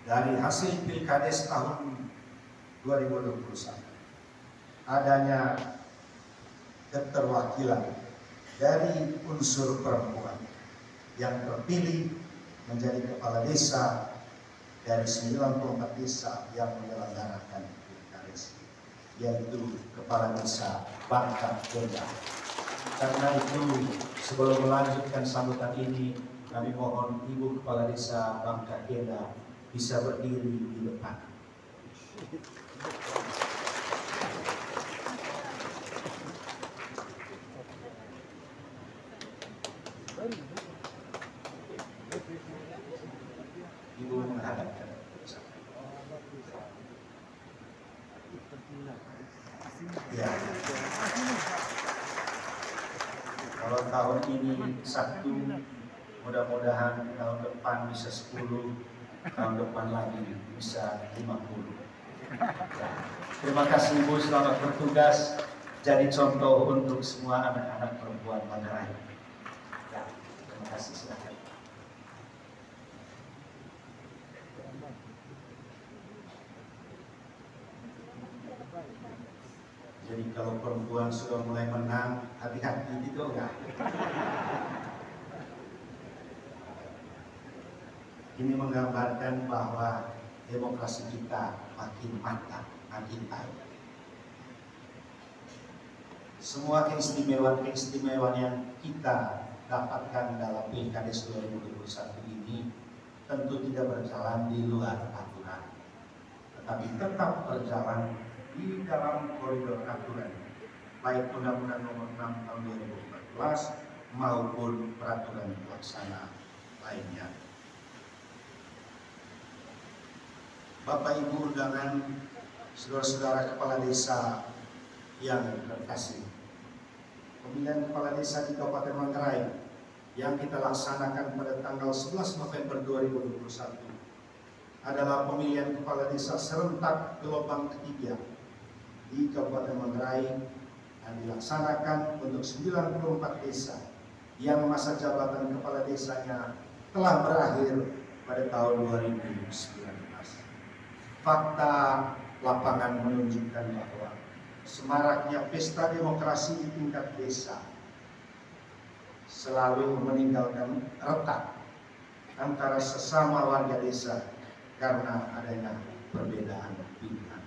dari hasil Pilkades tahun 2021 adanya keterwakilan dari unsur perempuan yang terpilih menjadi kepala desa dari 94 desa yang menyelenggarakan Pilkades, yaitu Kepala Desa Bangka Kenda. Karena itu, sebelum melanjutkan sambutan ini, kami mohon Ibu Kepala Desa Bangka Kenda bisa berdiri di depan. Ibu menghadapkan. Ya. Kalau tahun ini 1, mudah-mudahan tahun depan bisa 10, tahun depan lagi bisa 50. Ya. Terima kasih Ibu, selamat bertugas. Jadi contoh untuk semua anak-anak perempuan Manggarai. Ya, terima kasih, silakan. Jadi kalau perempuan sudah mulai menang, hati-hati gitu enggak? Ini menggambarkan bahwa demokrasi kita makin mantap, makin baik. Semua keistimewaan yang kita dapatkan dalam Pilkades 2021 ini tentu tidak berjalan di luar aturan, tetapi tetap berjalan di dalam koridor aturan, baik Undang-Undang Nomor 6 Tahun 2014 maupun peraturan pelaksana lainnya. Bapak Ibu undangan, saudara-saudara kepala desa yang terkasih, pemilihan kepala desa di Kabupaten Manggarai yang kita laksanakan pada tanggal 11 November 2021 adalah pemilihan kepala desa serentak gelombang ketiga di Kabupaten Manggarai yang dilaksanakan untuk 94 desa yang masa jabatan kepala desanya telah berakhir pada tahun 2019. Fakta lapangan menunjukkan bahwa semaraknya pesta demokrasi di tingkat desa selalu meninggalkan retak antara sesama warga desa karena adanya perbedaan pilihan.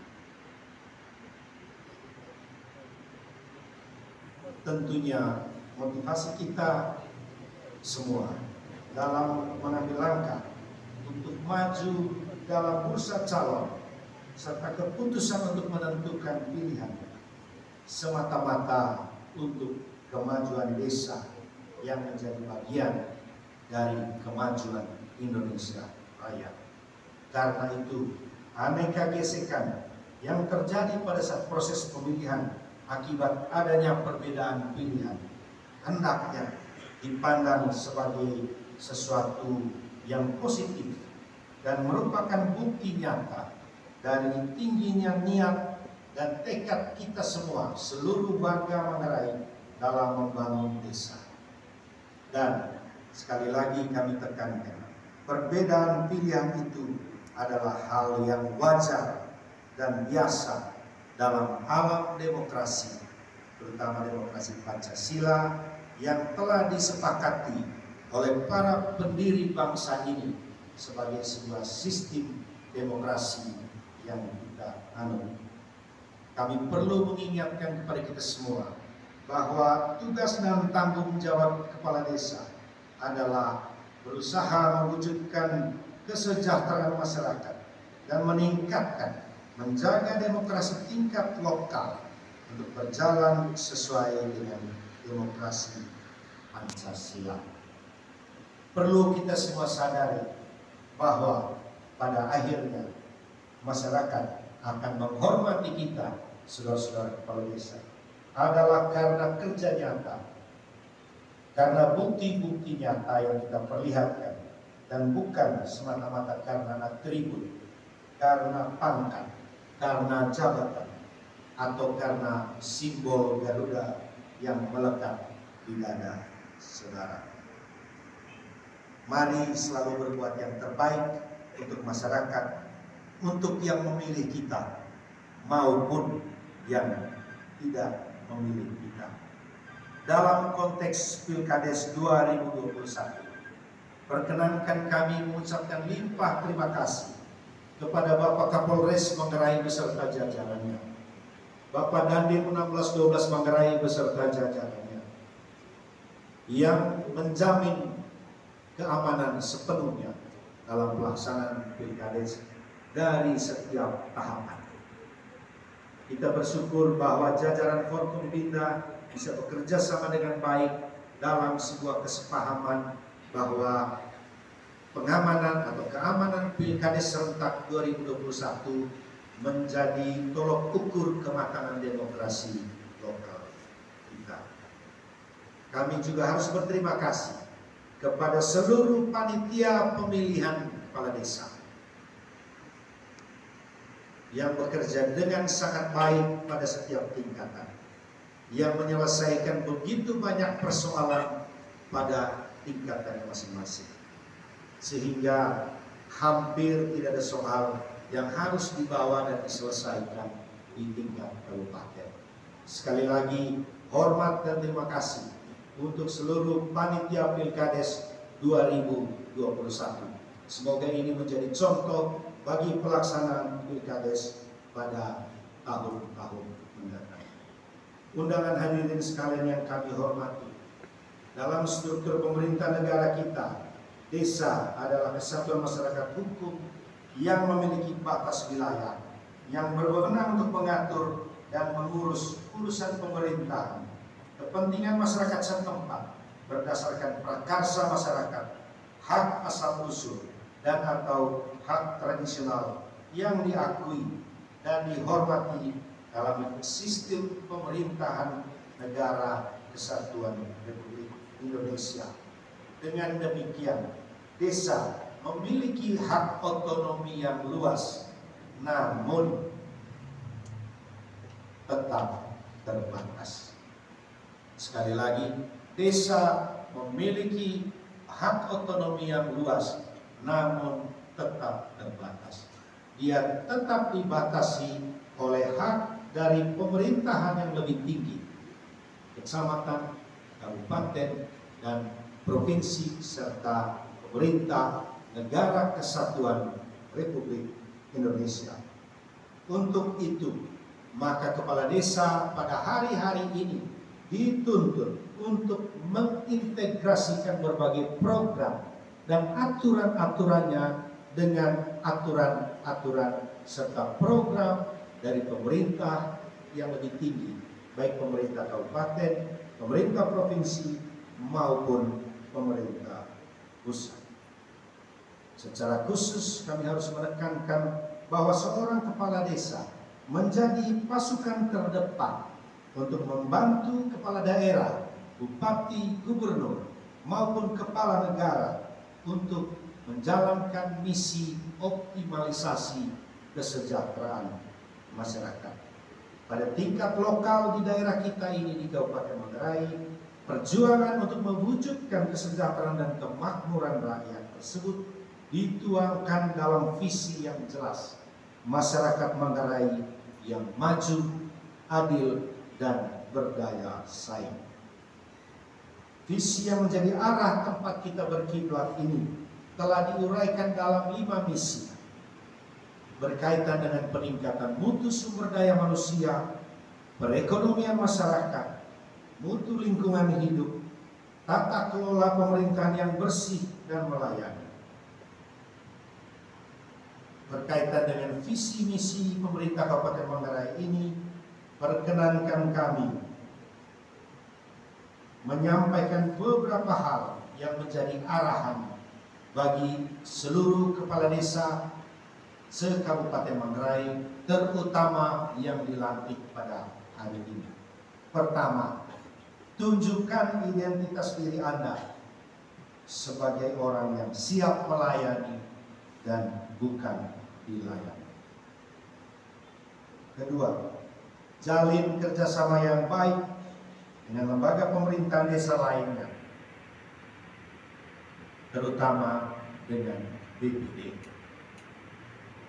Tentunya motivasi kita semua dalam mengambil langkah untuk maju dalam bursa calon serta keputusan untuk menentukan pilihan semata-mata untuk kemajuan desa yang menjadi bagian dari kemajuan Indonesia Raya. Karena itu, aneka gesekan yang terjadi pada saat proses pemilihan akibat adanya perbedaan pilihan hendaknya dipandang sebagai sesuatu yang positif dan merupakan bukti nyata dari tingginya niat dan tekad kita semua, seluruh warga Manggarai dalam membangun desa. Dan sekali lagi kami tekankan, perbedaan pilihan itu adalah hal yang wajar dan biasa dalam alam demokrasi, terutama demokrasi Pancasila yang telah disepakati oleh para pendiri bangsa ini sebagai sebuah sistem demokrasi yang kita anut. Kami perlu mengingatkan kepada kita semua bahwa tugas dan tanggung jawab kepala desa adalah berusaha mewujudkan kesejahteraan masyarakat dan meningkatkan, menjaga demokrasi tingkat lokal untuk berjalan sesuai dengan demokrasi Pancasila. Perlu kita semua sadari bahwa pada akhirnya masyarakat akan menghormati kita, saudara-saudara kepala desa, adalah karena kerja nyata, karena bukti-bukti nyata yang kita perlihatkan, dan bukan semata-mata karena atribut, karena pangkat, karena jabatan, atau karena simbol Garuda yang melekat di dada saudara. Mari selalu berbuat yang terbaik untuk masyarakat, untuk yang memilih kita maupun yang tidak memilih kita. Dalam konteks Pilkades 2021, perkenankan kami mengucapkan limpah terima kasih kepada Bapak Kapolres Manggarai beserta jajarannya, Bapak Dandim 1612 Manggarai beserta jajarannya, yang menjamin keamanan sepenuhnya dalam pelaksanaan Pilkades dari setiap tahapan. Kita bersyukur bahwa jajaran Forkompinda bisa bekerja sama dengan baik dalam sebuah kesepahaman bahwa pengamanan atau keamanan Pilkades serentak 2021 menjadi tolok ukur kematangan demokrasi lokal kita. Kami juga harus berterima kasih kepada seluruh panitia pemilihan kepala desa yang bekerja dengan sangat baik pada setiap tingkatan, yang menyelesaikan begitu banyak persoalan pada tingkatannya masing-masing, sehingga hampir tidak ada soal yang harus dibawa dan diselesaikan di tingkat kabupaten. Sekali lagi, hormat dan terima kasih untuk seluruh panitia Pilkades 2021. Semoga ini menjadi contoh bagi pelaksanaan Pilkades pada tahun-tahun mendatang. Undangan hadirin sekalian yang kami hormati, dalam struktur pemerintah negara kita, desa adalah kesatuan masyarakat hukum yang memiliki batas wilayah, yang berwenang untuk mengatur dan mengurus urusan pemerintahan, kepentingan masyarakat setempat berdasarkan prakarsa masyarakat, hak asal-usul, dan atau hak tradisional yang diakui dan dihormati dalam sistem pemerintahan negara kesatuan Republik Indonesia. Dengan demikian, desa memiliki hak otonomi yang luas, namun tetap terbatas. Sekali lagi, desa memiliki hak otonomi yang luas, namun tetap terbatas. Dia tetap dibatasi oleh hak dari pemerintahan yang lebih tinggi, kecamatan, kabupaten, dan provinsi, serta pemerintah negara kesatuan Republik Indonesia. Untuk itu, maka kepala desa pada hari-hari ini dituntut untuk mengintegrasikan berbagai program dan aturan-aturannya dengan aturan-aturan serta program dari pemerintah yang lebih tinggi, baik pemerintah kabupaten, pemerintah provinsi, maupun pemerintah pusat. Secara khusus kami harus menekankan bahwa seorang kepala desa menjadi pasukan terdepan untuk membantu kepala daerah, bupati, gubernur, maupun kepala negara untuk menjalankan misi optimalisasi kesejahteraan masyarakat. Pada tingkat lokal di daerah kita ini di Kabupaten Manggarai, perjuangan untuk mewujudkan kesejahteraan dan kemakmuran rakyat tersebut dituangkan dalam visi yang jelas, masyarakat Manggarai yang maju, adil, dan berdaya saing. Visi yang menjadi arah tempat kita berkiblat ini telah diuraikan dalam 5 misi berkaitan dengan peningkatan mutu sumber daya manusia, perekonomian masyarakat, mutu lingkungan hidup, tata kelola pemerintahan yang bersih dan melayani. Berkaitan dengan visi misi pemerintah Kabupaten Manggarai ini, perkenankan kami menyampaikan beberapa hal yang menjadi arahan bagi seluruh kepala desa se-Kabupaten Manggarai, terutama yang dilantik pada hari ini. Pertama, tunjukkan identitas diri Anda sebagai orang yang siap melayani dan bukan dilayani. Kedua, jalin kerjasama yang baik dengan lembaga pemerintahan desa lainnya, terutama dengan BPD.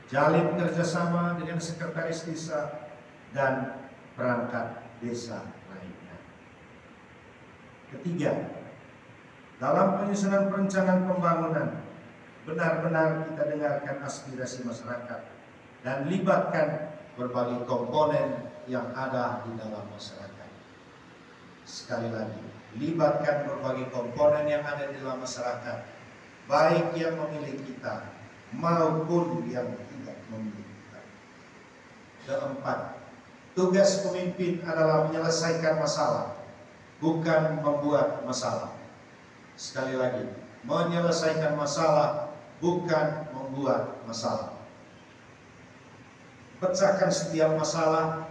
jalin kerjasama dengan sekretaris desa dan perangkat desa lainnya. Ketiga, dalam penyusunan perencanaan pembangunan, benar-benar kita dengarkan aspirasi masyarakat dan libatkan berbagai komponen yang ada di dalam masyarakat. Sekali lagi, libatkan berbagai komponen yang ada di dalam masyarakat, baik yang memilih kita maupun yang tidak memilih kita. Keempat, tugas pemimpin adalah menyelesaikan masalah, bukan membuat masalah. Sekali lagi, menyelesaikan masalah, bukan membuat masalah. Pecahkan setiap masalah